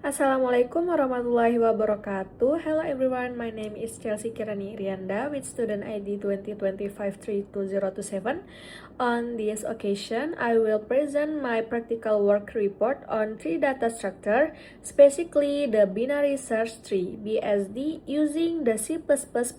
Assalamualaikum warahmatullahi wabarakatuh. Hello everyone, my name is Chelsea Kirani Irianda with student ID 2025-32027. On this occasion, I will present my practical work report on tree data structure, specifically the binary search tree (BSD) using the C++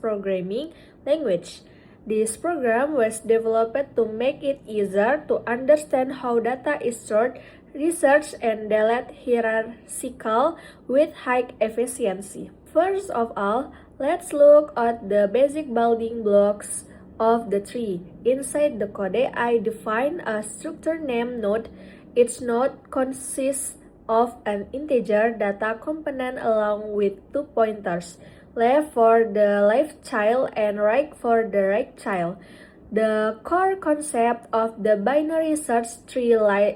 programming language. This program was developed to make it easier to understand how data is stored, research, and delete hierarchical with high efficiency. First of all, let's look at the basic building blocks of the tree. Inside the code, I define a structure named node. Each node consists of an integer data component along with two pointers, left for the left child and right for the right child. The core concept of the binary search tree lies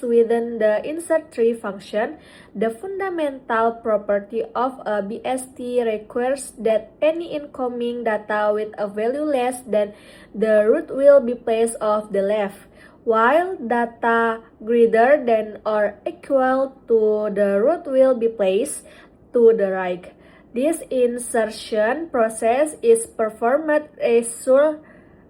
within the insert tree function. The fundamental property of a BST requires that any incoming data with a value less than the root will be placed off the left, while data greater than or equal to the root will be placed to the right. This insertion process is performed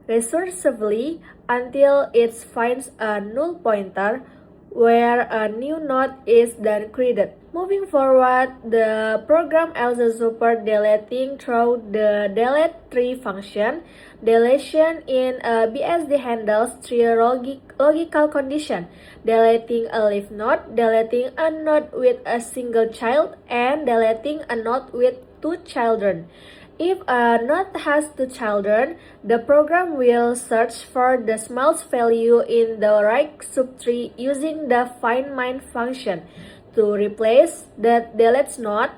recursively until it finds a null pointer where a new node is then created. Moving forward, the program also supports deleting through the delete tree function. Deletion in a BSD handles three logical conditions: deleting a leaf node, deleting a node with a single child, and deleting a node with two children. If a node has two children, the program will search for the smallest value in the right subtree using the findMin function to replace the delete node.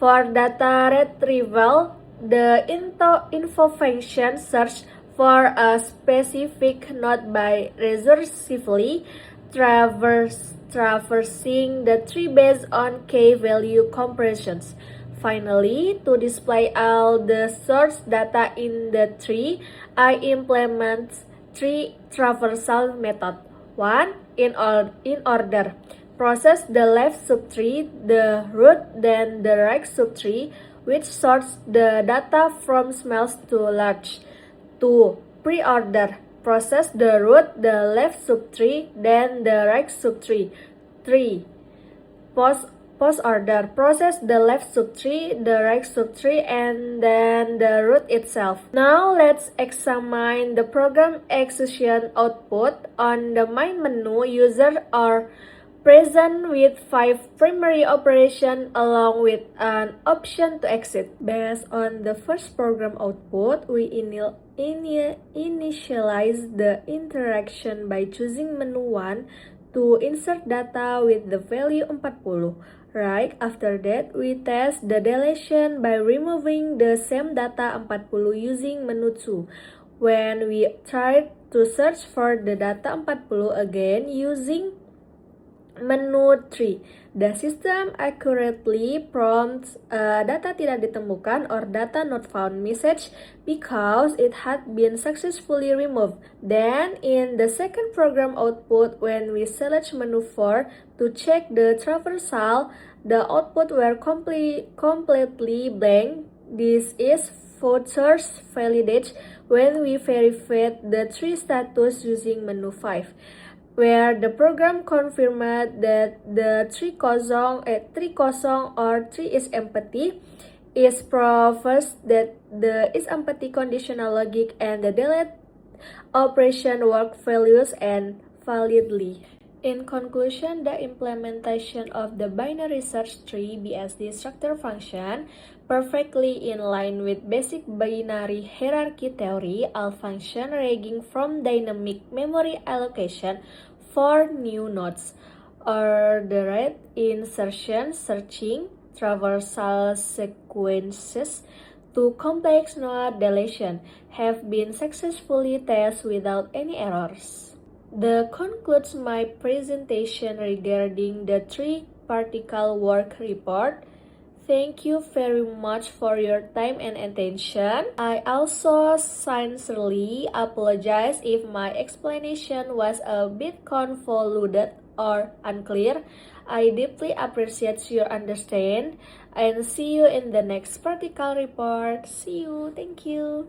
For data retrieval, the info function searches for a specific node by recursively traversing the tree based on k-value comparisons. Finally, to display all the source data in the tree, I implement tree traversal method. 1. In order. Process the left subtree, the root, then the right subtree, which sorts the data from smallest to large. 2. Pre-order. Process the root, the left subtree, then the right subtree. 3. Post order. Process the left subtree, the right subtree, and then the root itself. Now let's examine the program execution output. On the main menu, users are present with 5 primary operations along with an option to exit. Based on the first program output, we initialize the interaction by choosing menu 1 to insert data with the value 40. Right after that, we test the deletion by removing the same data 40 using menu 2. When we try to search for the data 40 again using menu 3, the system accurately prompts a data tidak ditemukan or data not found message because it had been successfully removed. Then, in the second program output, when we select menu 4 to check the traversal, the output were completely blank. This is vouchers validate when we verified the tree status using menu 5. Where the program confirmed that the tree kosong or tree is empty, is proves that the is empty conditional logic and the delete operation work values and validly. In conclusion, the implementation of the binary search tree BSD structure function perfectly in line with basic binary hierarchy theory, all function ranging from dynamic memory allocation for new nodes, ordered insertion, searching, traversal sequences, to complex node deletion have been successfully tested without any errors. That concludes my presentation regarding the tree practical work report. Thank you very much for your time and attention. I also sincerely apologize if my explanation was a bit convoluted or unclear. I deeply appreciate your understand and see you in the next practical report. See you. Thank you.